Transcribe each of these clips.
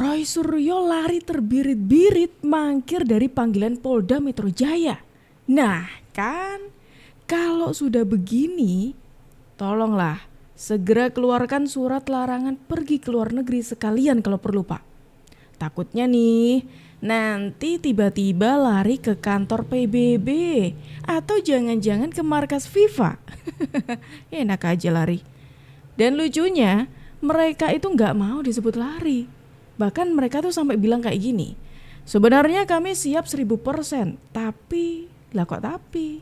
Roy Suryo lari terbirit-birit mangkir dari panggilan Polda Metro Jaya. Nah kan, kalau sudah begini, tolonglah segera keluarkan surat larangan pergi ke luar negeri sekalian kalau perlu Pak. Takutnya nih, nanti tiba-tiba lari ke kantor PBB atau jangan-jangan ke markas FIFA. Enak aja lari. Dan lucunya, mereka itu nggak mau disebut lari. Bahkan mereka tuh sampai bilang kayak gini, sebenarnya kami siap 1000%, tapi, lah kok tapi?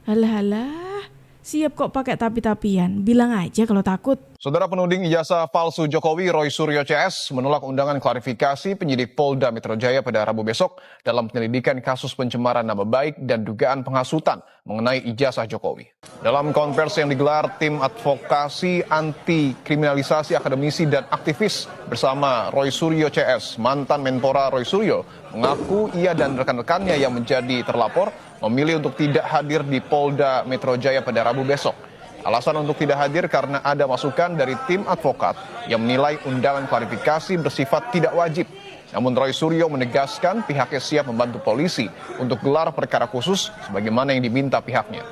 Halah, siap kok pakai tapi-tapian, bilang aja kalau takut. Saudara penuding ijazah palsu Jokowi Roy Suryo CS menolak undangan klarifikasi penyidik Polda Metro Jaya pada Rabu besok dalam penyelidikan kasus pencemaran nama baik dan dugaan penghasutan mengenai ijazah Jokowi. Dalam konversi yang digelar tim advokasi anti kriminalisasi akademisi dan aktivis bersama Roy Suryo CS, mantan Menpora Roy Suryo mengaku ia dan rekan-rekannya yang menjadi terlapor memilih untuk tidak hadir di Polda Metro Jaya pada Rabu besok. Alasan untuk tidak hadir karena ada masukan dari tim advokat yang menilai undangan klarifikasi bersifat tidak wajib. Namun Roy Suryo menegaskan pihaknya siap membantu polisi untuk gelar perkara khusus sebagaimana yang diminta pihaknya.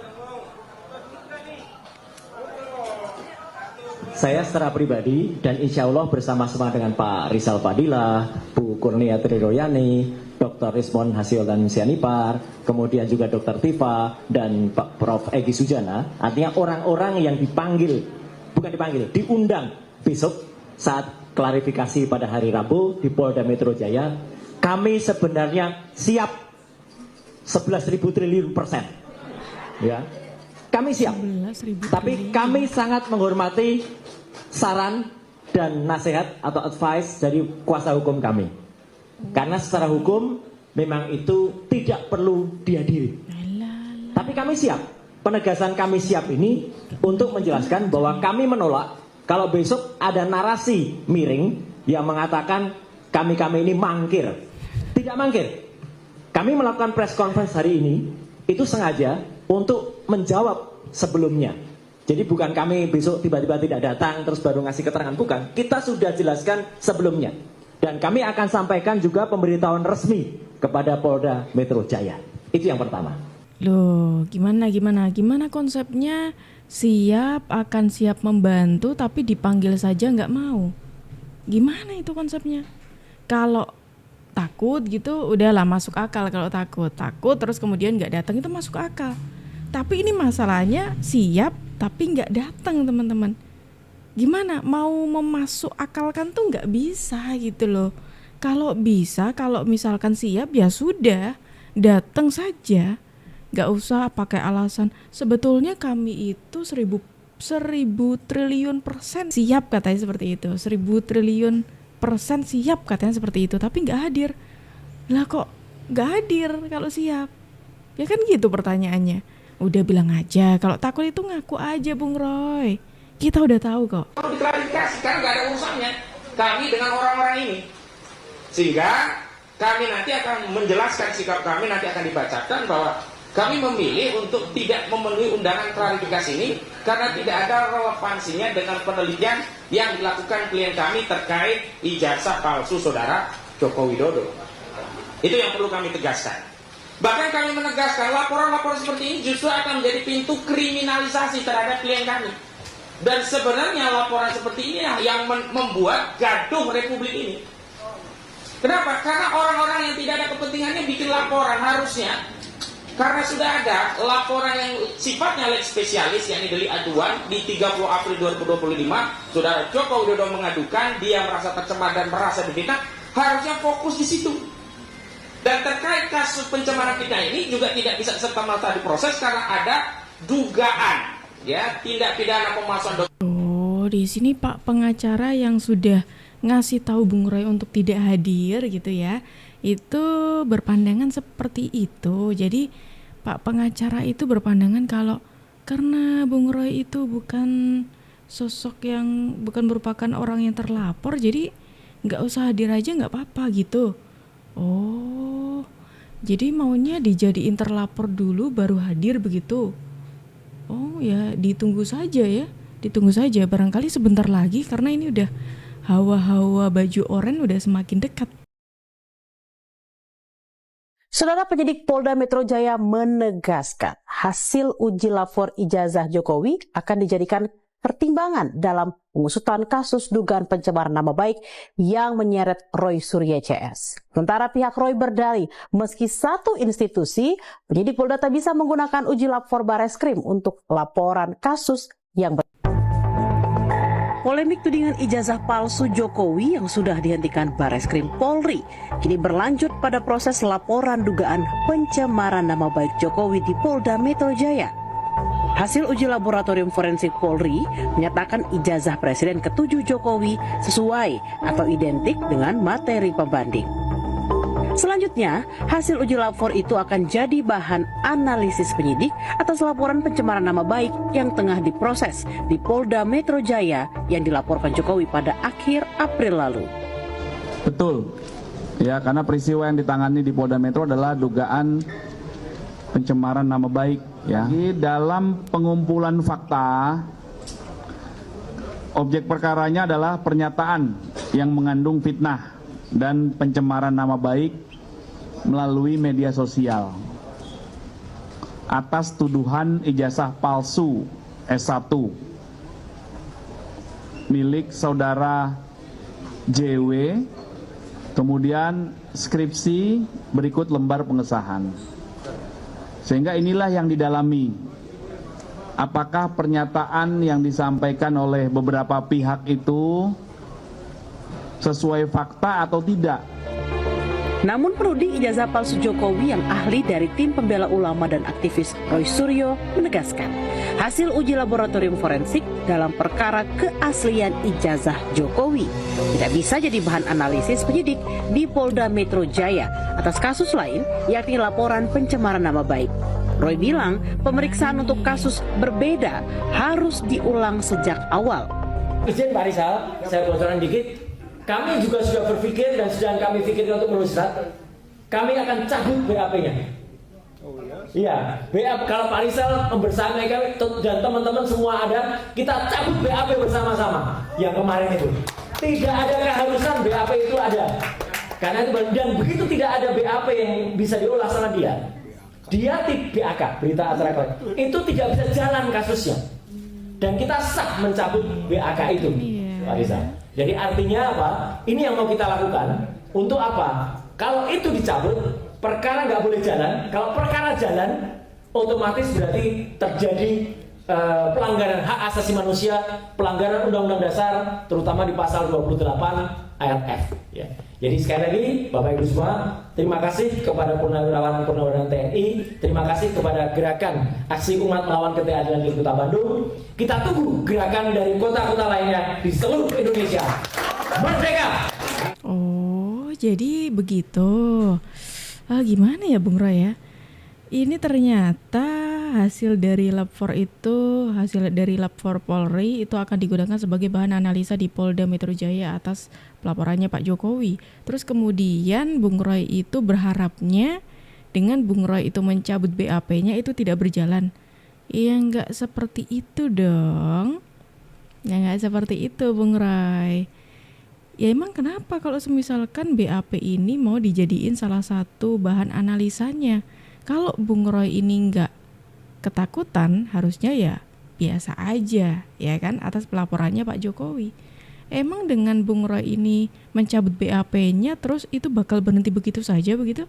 Saya secara pribadi dan insya Allah bersama-sama dengan Pak Rizal Fadilah, Bu Kurnia Triroyani, Dr. Rismon Hasildan Sianipar, kemudian juga Dr. Tifa dan Pak Prof. Egy Sujana, artinya orang-orang yang diundang besok saat klarifikasi pada hari Rabu di Polda Metro Jaya, kami sebenarnya siap 11.000 triliun %. Ya. Kami siap, tapi kami sangat menghormati saran dan nasihat atau advice dari kuasa hukum kami. Karena secara hukum memang itu tidak perlu dihadiri. Tapi kami siap, penegasan kami siap ini untuk menjelaskan bahwa kami menolak kalau besok ada narasi miring yang mengatakan kami ini mangkir. Tidak mangkir. Kami melakukan press conference hari ini itu sengaja untuk menjawab sebelumnya. Jadi bukan kami besok tiba-tiba tidak datang terus baru ngasih keterangan, bukan. Kita sudah jelaskan sebelumnya. Dan kami akan sampaikan juga pemberitahuan resmi kepada Polda Metro Jaya. Itu yang pertama. Loh, gimana konsepnya akan siap membantu tapi dipanggil saja nggak mau? Gimana itu konsepnya? Kalau takut gitu udahlah masuk akal. Kalau takut terus kemudian nggak datang itu masuk akal. Tapi ini masalahnya siap tapi nggak datang teman-teman. Gimana mau memasuk akalkan tuh nggak bisa gitu loh. Kalau bisa, kalau misalkan siap ya sudah datang saja, nggak usah pakai alasan sebetulnya kami itu 1000 triliun % siap katanya seperti itu, 1000 triliun % siap katanya seperti itu, tapi nggak hadir. Lah kok nggak hadir kalau siap? Ya kan gitu pertanyaannya. Udah bilang aja, kalau takut itu ngaku aja Bung Roy. Kita udah tahu kok. Kalau diklarifikasi, karena nggak ada urusannya kami dengan orang-orang ini. Sehingga kami nanti akan menjelaskan sikap kami, nanti akan dibacakan bahwa kami memilih untuk tidak memenuhi undangan klarifikasi ini karena tidak ada relevansinya dengan penelitian yang dilakukan klien kami terkait ijazah palsu saudara Joko Widodo. Itu yang perlu kami tegaskan. Bahkan kami menegaskan laporan-laporan seperti ini justru akan menjadi pintu kriminalisasi terhadap klien kami. Dan sebenarnya laporan seperti ini yang membuat gaduh Republik ini. Kenapa? Karena orang-orang yang tidak ada kepentingannya bikin laporan harusnya. Karena sudah ada laporan yang sifatnya lex spesialis, yakni delik aduan di 30 April 2025, Saudara Joko Widodo mengadukan dia merasa tercemar dan merasa difitnah, harusnya fokus di situ. Dan terkait kasus pencemaran fitnah ini juga tidak bisa serta-merta diproses karena ada dugaan ya tindak pidana pemalsuan dokumen. Oh, di sini Pak pengacara yang sudah ngasih tahu Bung Roy untuk tidak hadir gitu ya, itu berpandangan seperti itu. Jadi Pak pengacara itu berpandangan kalau karena Bung Roy itu bukan sosok yang bukan merupakan orang yang terlapor, jadi nggak usah hadir aja nggak apa-apa gitu. Oh, jadi maunya dijadiin terlapor dulu baru hadir begitu. Oh ya, ditunggu saja ya. Ditunggu saja, barangkali sebentar lagi karena ini udah hawa-hawa baju oranye udah semakin dekat. Saudara, penyidik Polda Metro Jaya menegaskan hasil uji lapor ijazah Jokowi akan dijadikan pertimbangan dalam pengusutan kasus dugaan pencemaran nama baik yang menyeret Roy Suryo CS. Sementara pihak Roy berdalih meski satu institusi, penyidik Polda tak bisa menggunakan uji lapor Bareskrim untuk laporan kasus yang Polemik tudingan ijazah palsu Jokowi yang sudah dihentikan Bareskrim Polri kini berlanjut pada proses laporan dugaan pencemaran nama baik Jokowi di Polda Metro Jaya. Hasil uji laboratorium forensik Polri menyatakan ijazah Presiden ke-7 Jokowi sesuai atau identik dengan materi pembanding. Selanjutnya, hasil uji lapor itu akan jadi bahan analisis penyidik atas laporan pencemaran nama baik yang tengah diproses di Polda Metro Jaya yang dilaporkan Jokowi pada akhir April lalu. Betul, ya, karena peristiwa yang ditangani di Polda Metro adalah dugaan pencemaran nama baik. Ya, di dalam pengumpulan fakta, objek perkaranya adalah pernyataan yang mengandung fitnah dan pencemaran nama baik melalui media sosial atas tuduhan ijazah palsu S1 milik saudara JW, kemudian skripsi berikut lembar pengesahan. Sehingga inilah yang didalami, apakah pernyataan yang disampaikan oleh beberapa pihak itu sesuai fakta atau tidak. Namun penuding ijazah palsu Jokowi yang ahli dari tim pembela ulama dan aktivis Roy Suryo menegaskan hasil uji laboratorium forensik dalam perkara keaslian ijazah Jokowi tidak bisa jadi bahan analisis penyidik di Polda Metro Jaya atas kasus lain yakni laporan pencemaran nama baik. Roy bilang pemeriksaan untuk kasus berbeda harus diulang sejak awal. Izin Pak Rizal, saya bocoran dikit. Kami juga sudah berpikir dan sedang kami pikirkan untuk menulis surat. Kami akan cabut BAP-nya. Iya, BAP kalau Pak Rizal membersamai kami dan teman-teman semua ada, kita cabut BAP bersama-sama. Yang kemarin itu tidak ada keharusan BAP itu ada. Karena itu dan begitu tidak ada BAP yang bisa diolah sama dia BAK, berita acara kalian, itu tidak bisa jalan kasusnya. Dan kita sah mencabut BAK itu, Pak Rizal. Jadi artinya apa? Ini yang mau kita lakukan. Untuk apa? Kalau itu dicabut, perkara nggak boleh jalan. Kalau perkara jalan, otomatis berarti terjadi pelanggaran hak asasi manusia, pelanggaran Undang-Undang Dasar, terutama di pasal 28 ayat F. Ya. Jadi sekali lagi, Bapak Ibu semua, terima kasih kepada Purnawirawan TNI, terima kasih kepada gerakan Aksi Umat Melawan Ketidakadilan di Kota Bandung. Kita tunggu gerakan dari kota-kota lainnya di seluruh Indonesia. Merdeka! Oh, jadi begitu. Gimana ya Bung Roy ya? Ini ternyata hasil dari lab 4 itu, hasil dari lab 4 Polri itu akan digunakan sebagai bahan analisa di Polda Metro Jaya atas pelaporannya Pak Jokowi. Terus kemudian Bung Roy itu berharapnya dengan Bung Roy itu mencabut BAP-nya itu tidak berjalan. Ya nggak seperti itu dong. Ya nggak seperti itu Bung Roy. Ya emang kenapa kalau misalkan BAP ini mau dijadiin salah satu bahan analisanya? Kalau Bung Roy ini nggak ketakutan, harusnya ya biasa aja, ya kan, atas pelaporannya Pak Jokowi. Emang dengan Bung Roy ini mencabut BAP-nya terus itu bakal berhenti begitu saja begitu?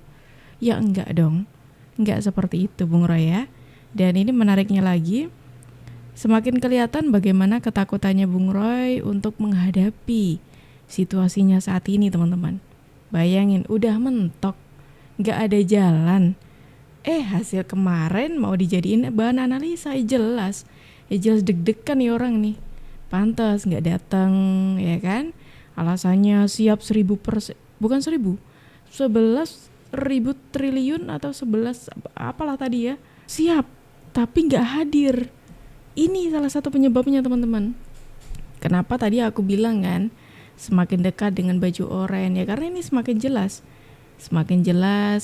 Ya enggak dong, enggak seperti itu Bung Roy ya. Dan ini menariknya lagi, semakin kelihatan bagaimana ketakutannya Bung Roy untuk menghadapi situasinya saat ini teman-teman. Bayangin, udah mentok, nggak ada jalan. Hasil kemarin mau dijadiin bahan analisa, jelas deg-degan nih orang nih. Pantas nggak datang, ya kan? Alasannya siap 1000%, bukan 1000, 11.000 triliun atau 11 apalah tadi ya. Siap, tapi nggak hadir. Ini salah satu penyebabnya teman-teman. Kenapa tadi aku bilang kan, semakin dekat dengan baju oranye ya, karena ini semakin jelas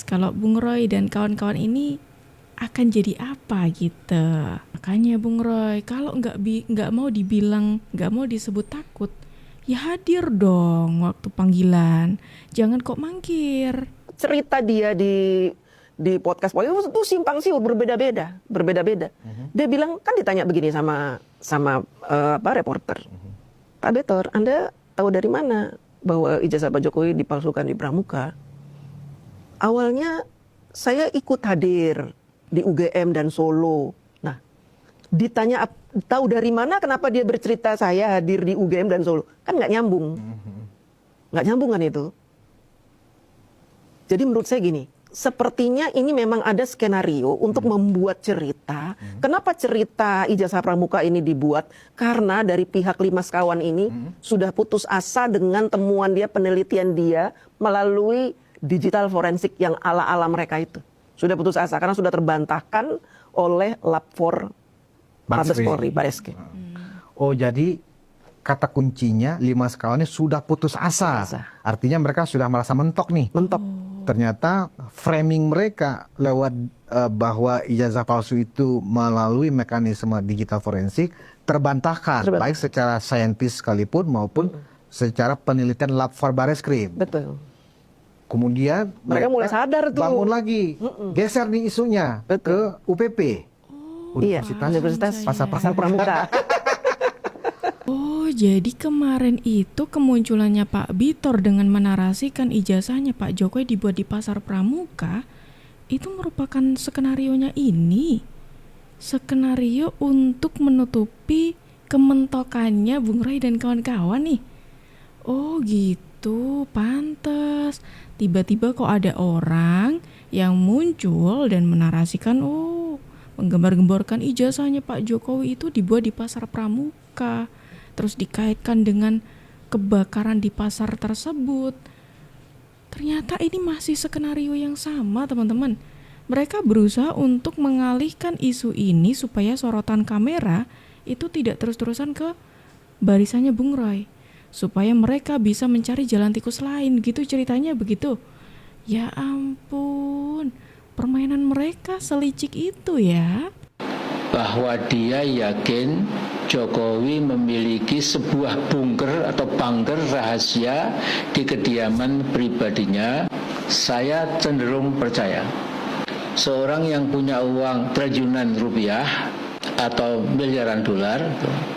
kalau Bung Roy dan kawan-kawan ini akan jadi apa gitu. Makanya Bung Roy, kalau nggak mau dibilang, nggak mau disebut takut, ya hadir dong waktu panggilan. Jangan kok mangkir. Cerita dia di podcast Polri itu simpang siur, berbeda-beda. Dia bilang, kan ditanya begini sama reporter. Pak Betor, Anda tahu dari mana bahwa ijazah Pak Jokowi dipalsukan di Pramuka? Awalnya saya ikut hadir di UGM dan Solo. Nah, ditanya tahu dari mana, kenapa dia bercerita saya hadir di UGM dan Solo? Kan nggak nyambung. Nggak nyambung kan itu? Jadi menurut saya gini, sepertinya ini memang ada skenario untuk membuat cerita. Kenapa cerita ijazah pramuka ini dibuat? Karena dari pihak 5 sekawan ini sudah putus asa dengan temuan dia, penelitian dia melalui digital forensik yang ala-ala mereka itu. Sudah putus asa karena sudah terbantahkan oleh Lab 4 Mabes Polri, Bareskrim. Oh, jadi kata kuncinya 5 sekawan ini sudah putus asa. Artinya mereka sudah merasa mentok nih. Mentok. Ternyata framing mereka lewat bahwa ijazah palsu itu melalui mekanisme digital forensik terbantahkan, baik secara saintis sekalipun maupun secara penelitian Lab 4 Bareskrim. Betul. Kemudian Mereka mulai sadar tuh. bangun lagi, geser nih isunya ke UPP. Universitas Pasar Pramuka. Oh, jadi kemarin itu kemunculannya Pak Bitor dengan menarasikan ijazahnya Pak Jokowi dibuat di Pasar Pramuka itu merupakan skenarionya ini. Skenario untuk menutupi kementokannya Bung Rai dan kawan-kawan nih. Oh gitu, pantes. Tiba-tiba kok ada orang yang muncul dan menarasikan, menggembar-gemborkan ijazahnya Pak Jokowi itu dibuat di Pasar Pramuka. Terus dikaitkan dengan kebakaran di pasar tersebut. Ternyata ini masih skenario yang sama, teman-teman. Mereka berusaha untuk mengalihkan isu ini supaya sorotan kamera itu tidak terus-terusan ke barisannya Bung Roy. Supaya mereka bisa mencari jalan tikus lain, gitu ceritanya begitu. Ya ampun, permainan mereka selicik itu ya. Bahwa dia yakin Jokowi memiliki sebuah bunker atau bunker rahasia di kediaman pribadinya. Saya cenderung percaya. Seorang yang punya uang triliunan rupiah atau miliaran dolar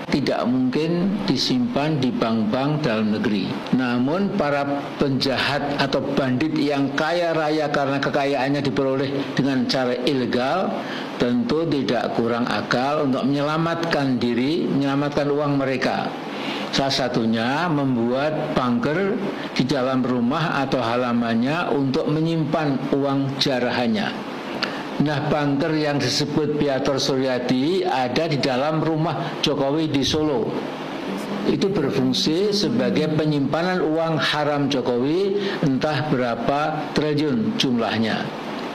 tidak mungkin disimpan di bank-bank dalam negeri. Namun para penjahat atau bandit yang kaya raya karena kekayaannya diperoleh dengan cara ilegal tentu tidak kurang akal untuk menyelamatkan diri, menyelamatkan uang mereka. Salah satunya membuat bunker di dalam rumah atau halamannya untuk menyimpan uang jarahannya. Nah, bunker yang disebut Biator Suryadi ada di dalam rumah Jokowi di Solo. Itu berfungsi sebagai penyimpanan uang haram Jokowi, entah berapa triliun jumlahnya.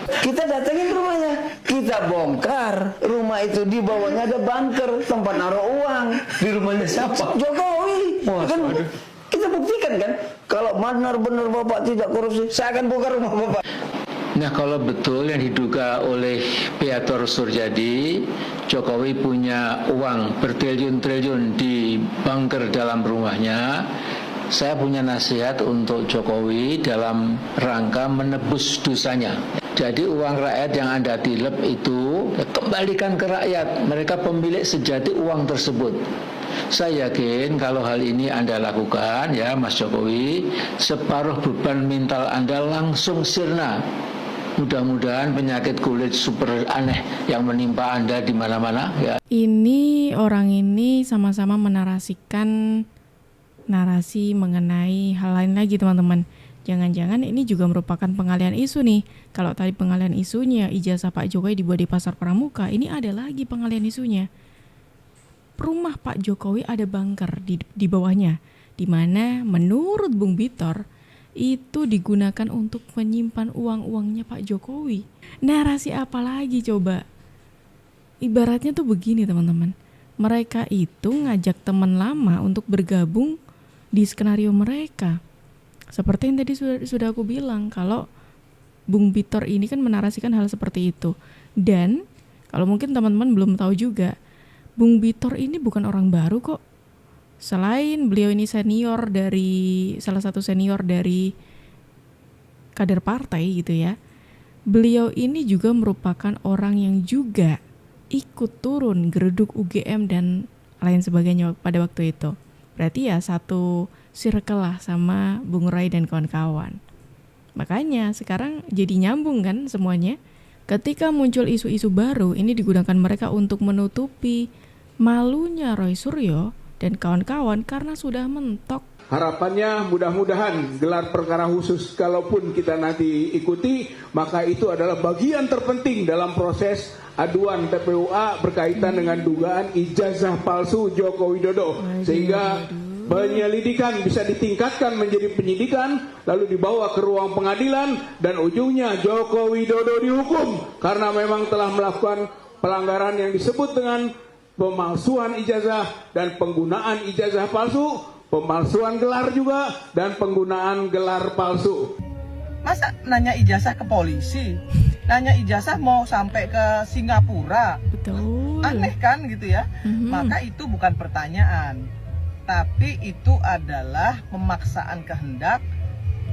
Kita datengin rumahnya, kita bongkar rumah itu, di bawahnya ada bunker tempat naruh uang. Di rumahnya siapa? Jokowi. Kan kita buktikan kan, kalau benar-benar Bapak tidak korupsi, saya akan bongkar rumah Bapak. Nah, kalau betul yang diduga oleh Biator Suryadi, Jokowi punya uang bertriliun-triliun di bunker dalam rumahnya, saya punya nasihat untuk Jokowi dalam rangka menebus dosanya. Jadi uang rakyat yang Anda tilep itu kembalikan ke rakyat, mereka pemilik sejati uang tersebut. Saya yakin kalau hal ini Anda lakukan, ya Mas Jokowi, separuh beban mental Anda langsung sirna. Mudah-mudahan penyakit kulit super aneh yang menimpa Anda di mana-mana ya. Ini orang ini sama-sama menarasikan narasi mengenai hal lain lagi, teman-teman. Jangan-jangan ini juga merupakan pengalihan isu nih. Kalau tadi pengalihan isunya ijazah Pak Jokowi dibuat di Pasar Pramuka, ini ada lagi pengalihan isunya. Rumah Pak Jokowi ada bunker di bawahnya, di mana menurut Bung Bitor itu digunakan untuk menyimpan uang-uangnya Pak Jokowi. Narasi apa lagi coba? Ibaratnya tuh begini, teman-teman. Mereka itu ngajak teman lama untuk bergabung di skenario mereka. Seperti yang tadi sudah aku bilang, kalau Bung Bitor ini kan menarasikan hal seperti itu. Dan kalau mungkin teman-teman belum tahu juga, Bung Bitor ini bukan orang baru kok. Selain beliau ini salah satu senior dari kader partai gitu ya, beliau ini juga merupakan orang yang juga ikut turun geruduk UGM dan lain sebagainya pada waktu itu. Berarti ya satu circle lah sama Bung Rai dan kawan-kawan. Makanya sekarang jadi nyambung kan semuanya. Ketika muncul isu-isu baru, ini digunakan mereka untuk menutupi malunya Roy Suryo dan kawan-kawan karena sudah mentok. Harapannya mudah-mudahan gelar perkara khusus kalaupun kita nanti ikuti, maka itu adalah bagian terpenting dalam proses aduan TPUA berkaitan dengan dugaan ijazah palsu Joko Widodo. Sehingga penyelidikan bisa ditingkatkan menjadi penyidikan, lalu dibawa ke ruang pengadilan, dan ujungnya Joko Widodo dihukum karena memang telah melakukan pelanggaran yang disebut dengan pemalsuan ijazah dan penggunaan ijazah palsu, pemalsuan gelar juga, dan penggunaan gelar palsu. Masa nanya ijazah ke polisi, nanya ijazah mau sampai ke Singapura? Betul. Aneh kan gitu ya? Maka itu bukan pertanyaan, tapi itu adalah pemaksaan kehendak.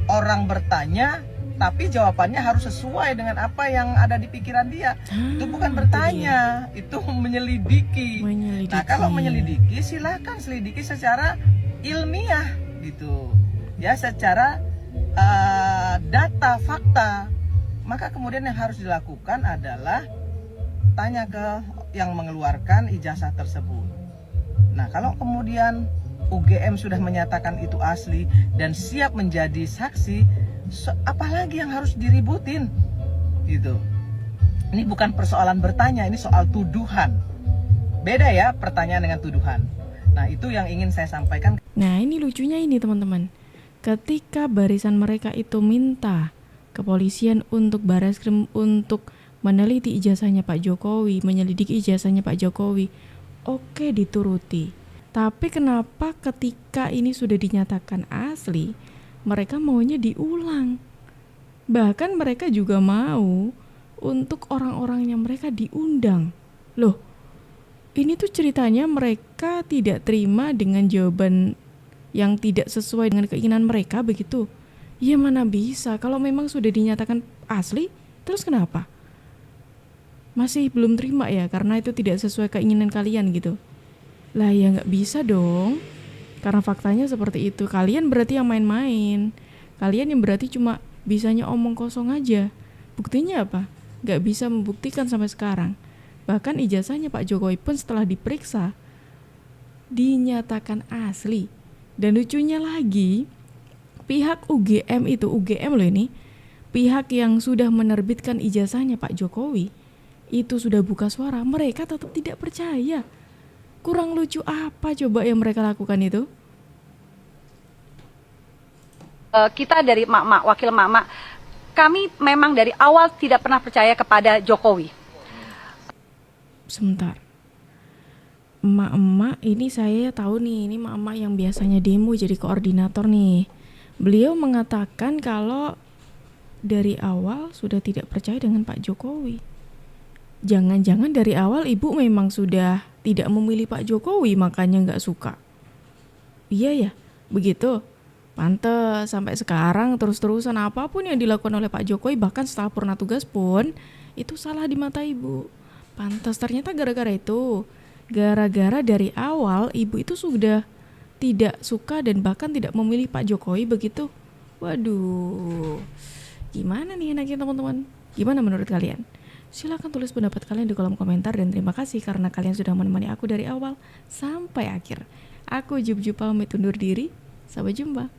Orang bertanya, tapi jawabannya harus sesuai dengan apa yang ada di pikiran dia. Itu bukan bertanya, itu menyelidiki. Nah, kalau menyelidiki silahkan selidiki secara ilmiah gitu. Ya, secara data, fakta. Maka kemudian yang harus dilakukan adalah tanya ke yang mengeluarkan ijazah tersebut. Nah, kalau kemudian UGM sudah menyatakan itu asli dan siap menjadi saksi, apalagi yang harus diributin gitu. Ini bukan persoalan bertanya, ini soal tuduhan. Beda ya pertanyaan dengan tuduhan. Nah, itu yang ingin saya sampaikan. Nah, ini lucunya ini teman-teman. Ketika barisan mereka itu minta kepolisian untuk Bareskrim untuk meneliti ijazahnya Pak Jokowi, menyelidiki ijazahnya Pak Jokowi, oke, dituruti. Tapi kenapa ketika ini sudah dinyatakan asli, mereka maunya diulang? Bahkan mereka juga mau untuk orang-orangnya mereka diundang. Loh, ini tuh ceritanya mereka tidak terima dengan jawaban yang tidak sesuai dengan keinginan mereka begitu. Ya mana bisa, kalau memang sudah dinyatakan asli, terus kenapa? Masih belum terima ya, karena itu tidak sesuai keinginan kalian gitu. Lah ya nggak bisa dong, karena faktanya seperti itu. Kalian berarti yang main-main, kalian yang berarti cuma bisanya omong kosong aja. Buktinya apa? Nggak bisa membuktikan sampai sekarang. Bahkan ijazahnya Pak Jokowi pun setelah diperiksa dinyatakan asli. Dan lucunya lagi, pihak UGM itu, UGM loh ini, pihak yang sudah menerbitkan ijazahnya Pak Jokowi, itu sudah buka suara, mereka tetap tidak percaya. Kurang lucu apa coba yang mereka lakukan itu? Kita dari emak-emak, wakil emak-emak, kami memang dari awal tidak pernah percaya kepada Jokowi. Sebentar. Emak-emak ini saya tahu nih, ini emak-emak yang biasanya demo jadi koordinator nih. Beliau mengatakan kalau dari awal sudah tidak percaya dengan Pak Jokowi. Jangan-jangan dari awal ibu memang sudah tidak memilih Pak Jokowi makanya nggak suka. Iya ya, begitu. Pantes sampai sekarang terus-terusan apapun yang dilakukan oleh Pak Jokowi, bahkan setelah purna tugas pun itu salah di mata ibu. Pantes ternyata gara-gara itu. Gara-gara dari awal ibu itu sudah tidak suka dan bahkan tidak memilih Pak Jokowi begitu. Waduh, gimana nih enaknya teman-teman? Gimana menurut kalian? Silahkan tulis pendapat kalian di kolom komentar dan terima kasih karena kalian sudah menemani aku dari awal sampai akhir. Aku Jub pamit undur diri, sampai jumpa.